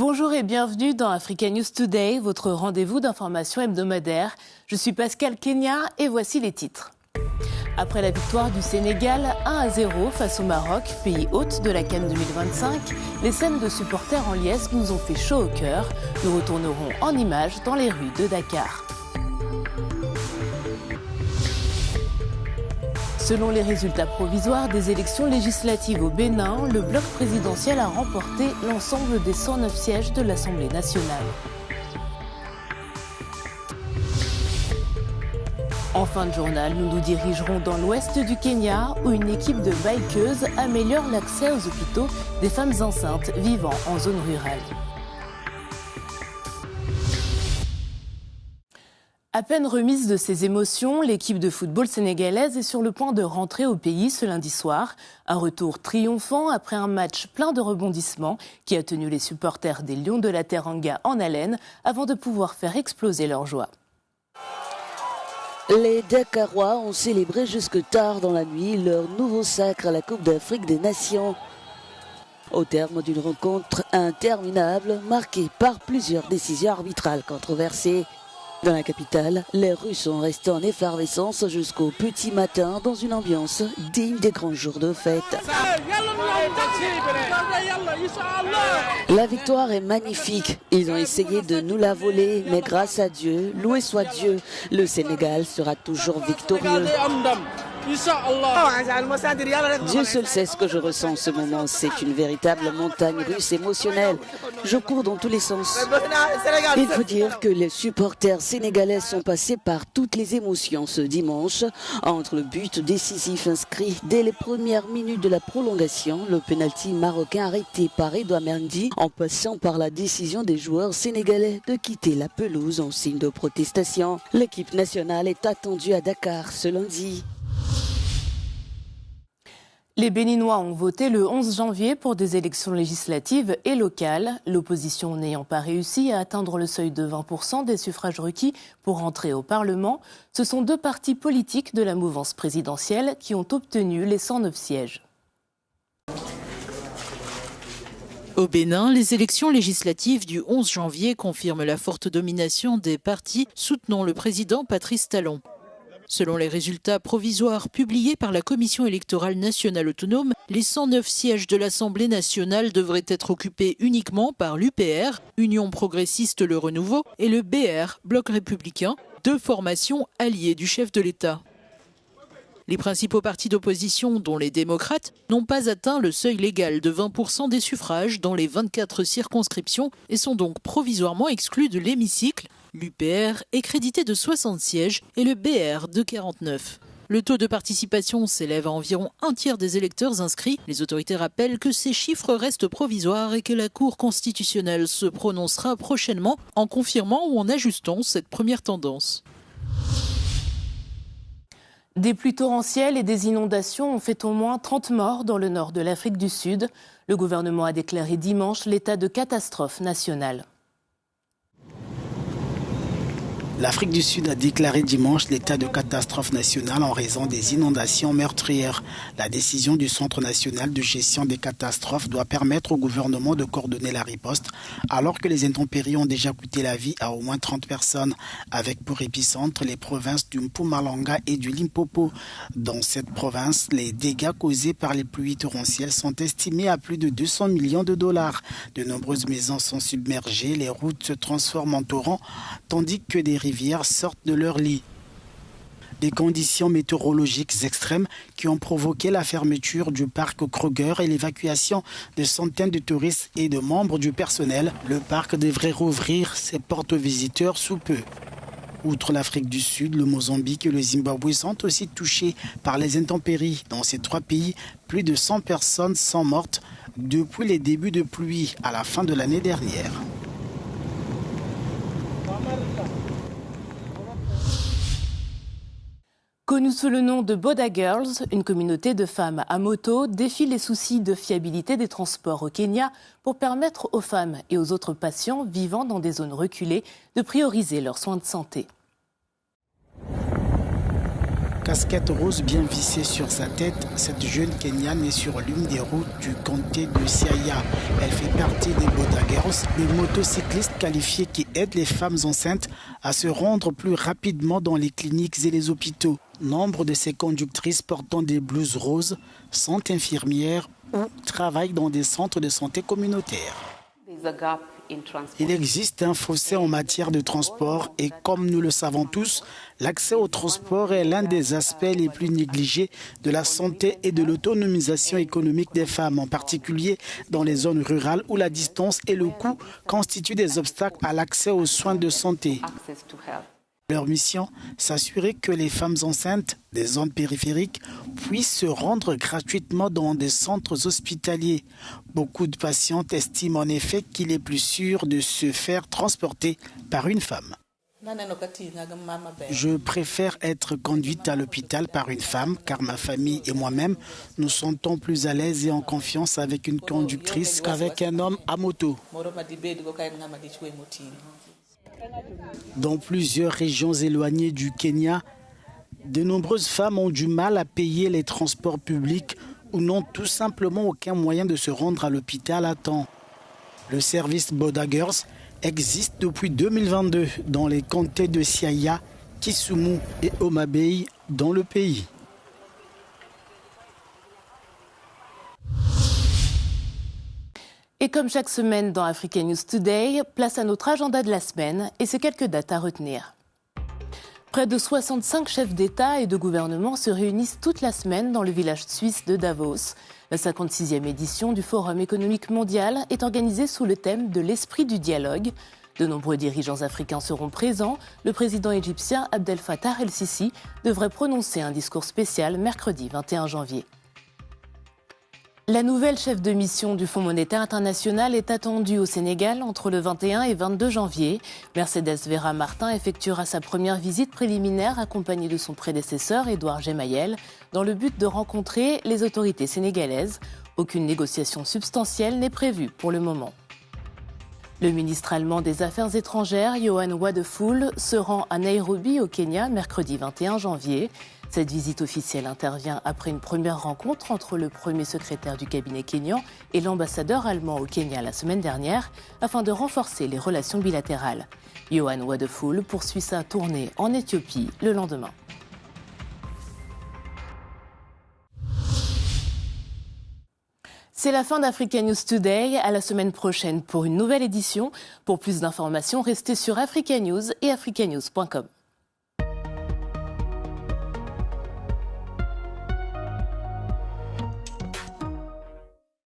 Bonjour et bienvenue dans Africa News Today, votre rendez-vous d'information hebdomadaire. Je suis Pascal Kenya et voici les titres. Après la victoire du Sénégal 1-0 face au Maroc, pays hôte de la CAN 2025, les scènes de supporters en liesse nous ont fait chaud au cœur. Nous retournerons en images dans les rues de Dakar. Selon les résultats provisoires des élections législatives au Bénin, le bloc présidentiel a remporté l'ensemble des 109 sièges de l'Assemblée nationale. En fin de journal, nous nous dirigerons dans l'ouest du Kenya où une équipe de bikeuses améliore l'accès aux hôpitaux des femmes enceintes vivant en zone rurale. À peine remise de ses émotions, l'équipe de football sénégalaise est sur le point de rentrer au pays ce lundi soir. Un retour triomphant après un match plein de rebondissements qui a tenu les supporters des Lions de la Teranga en haleine avant de pouvoir faire exploser leur joie. Les Dakarois ont célébré jusque tard dans la nuit leur nouveau sacre à la Coupe d'Afrique des Nations. Au terme d'une rencontre interminable marquée par plusieurs décisions arbitrales controversées. Dans la capitale, les rues sont restées en effervescence jusqu'au petit matin dans une ambiance digne des grands jours de fête. La victoire est magnifique. Ils ont essayé de nous la voler, mais grâce à Dieu, loué soit Dieu, le Sénégal sera toujours victorieux. Dieu seul sait ce que je ressens en ce moment. C'est une véritable montagne russe émotionnelle. Je cours dans tous les sens. Il faut dire que les supporters sénégalais sont passés par toutes les émotions ce dimanche. Entre le but décisif inscrit dès les premières minutes de la prolongation, le pénalty marocain arrêté par Edouard Mendy, en passant par la décision des joueurs sénégalais de quitter la pelouse en signe de protestation. L'équipe nationale est attendue à Dakar ce lundi. Les Béninois ont voté le 11 janvier pour des élections législatives et locales, l'opposition n'ayant pas réussi à atteindre le seuil de 20% des suffrages requis pour entrer au Parlement. Ce sont deux partis politiques de la mouvance présidentielle qui ont obtenu les 109 sièges. Au Bénin, les élections législatives du 11 janvier confirment la forte domination des partis soutenant le président Patrice Talon. Selon les résultats provisoires publiés par la Commission électorale nationale autonome, les 109 sièges de l'Assemblée nationale devraient être occupés uniquement par l'UPR, Union progressiste Le Renouveau, et le BR, Bloc républicain, deux formations alliées du chef de l'État. Les principaux partis d'opposition, dont les démocrates, n'ont pas atteint le seuil légal de 20% des suffrages dans les 24 circonscriptions et sont donc provisoirement exclus de l'hémicycle. L'UPR est crédité de 60 sièges et le BR de 49. Le taux de participation s'élève à environ un tiers des électeurs inscrits. Les autorités rappellent que ces chiffres restent provisoires et que la Cour constitutionnelle se prononcera prochainement en confirmant ou en ajustant cette première tendance. Des pluies torrentielles et des inondations ont fait au moins 30 morts dans le nord de l'Afrique du Sud. Le gouvernement a déclaré dimanche l'état de catastrophe nationale. L'Afrique du Sud a déclaré dimanche l'état de catastrophe nationale en raison des inondations meurtrières. La décision du Centre national de gestion des catastrophes doit permettre au gouvernement de coordonner la riposte alors que les intempéries ont déjà coûté la vie à au moins 30 personnes, avec pour épicentre les provinces du Mpumalanga et du Limpopo. Dans cette province, les dégâts causés par les pluies torrentielles sont estimés à plus de 200 millions de dollars. De nombreuses maisons sont submergées, les routes se transforment en torrents, tandis que des rivières sortent de leur lit. Des conditions météorologiques extrêmes qui ont provoqué la fermeture du parc Kruger et l'évacuation de centaines de touristes et de membres du personnel. Le parc devrait rouvrir ses portes aux visiteurs sous peu. Outre l'Afrique du Sud, le Mozambique et le Zimbabwe sont aussi touchés par les intempéries. Dans ces trois pays, plus de 100 personnes sont mortes depuis les débuts de pluie à la fin de l'année dernière. Connue sous le nom de Boda Girls, une communauté de femmes à moto défie les soucis de fiabilité des transports au Kenya pour permettre aux femmes et aux autres patients vivant dans des zones reculées de prioriser leurs soins de santé. Casquette rose bien vissée sur sa tête, cette jeune Kenyane est sur l'une des routes du comté de Siaya. Elle fait partie des Boda Girls, des motocyclistes qualifiés qui aident les femmes enceintes à se rendre plus rapidement dans les cliniques et les hôpitaux. Nombre de ces conductrices portant des blouses roses sont infirmières ou travaillent dans des centres de santé communautaires. Il existe un fossé en matière de transport et comme nous le savons tous, l'accès au transport est l'un des aspects les plus négligés de la santé et de l'autonomisation économique des femmes, en particulier dans les zones rurales où la distance et le coût constituent des obstacles à l'accès aux soins de santé. Leur mission, s'assurer que les femmes enceintes des zones périphériques puissent se rendre gratuitement dans des centres hospitaliers. Beaucoup de patientes estiment en effet qu'il est plus sûr de se faire transporter par une femme. Je préfère être conduite à l'hôpital par une femme car ma famille et moi-même nous sentons plus à l'aise et en confiance avec une conductrice qu'avec un homme à moto. Dans plusieurs régions éloignées du Kenya, de nombreuses femmes ont du mal à payer les transports publics ou n'ont tout simplement aucun moyen de se rendre à l'hôpital à temps. Le service Boda Girls existe depuis 2022 dans les comtés de Siaya, Kisumu et Homa Bay dans le pays. Et comme chaque semaine dans Africa News Today, place à notre agenda de la semaine et ces quelques dates à retenir. Près de 65 chefs d'État et de gouvernement se réunissent toute la semaine dans le village suisse de Davos. La 56e édition du Forum économique mondial est organisée sous le thème de l'esprit du dialogue. De nombreux dirigeants africains seront présents. Le président égyptien Abdel Fattah el-Sisi devrait prononcer un discours spécial mercredi 21 janvier. La nouvelle chef de mission du Fonds monétaire international est attendue au Sénégal entre le 21 et 22 janvier. Mercedes Vera Martin effectuera sa première visite préliminaire accompagnée de son prédécesseur Edouard Gemayel dans le but de rencontrer les autorités sénégalaises. Aucune négociation substantielle n'est prévue pour le moment. Le ministre allemand des Affaires étrangères, Johann Wadephul, se rend à Nairobi, au Kenya, mercredi 21 janvier. Cette visite officielle intervient après une première rencontre entre le premier secrétaire du cabinet kényan et l'ambassadeur allemand au Kenya la semaine dernière, afin de renforcer les relations bilatérales. Johann Wadephul poursuit sa tournée en Éthiopie le lendemain. C'est la fin d'Africa News Today. À la semaine prochaine pour une nouvelle édition. Pour plus d'informations, restez sur Africa News et africanews.com.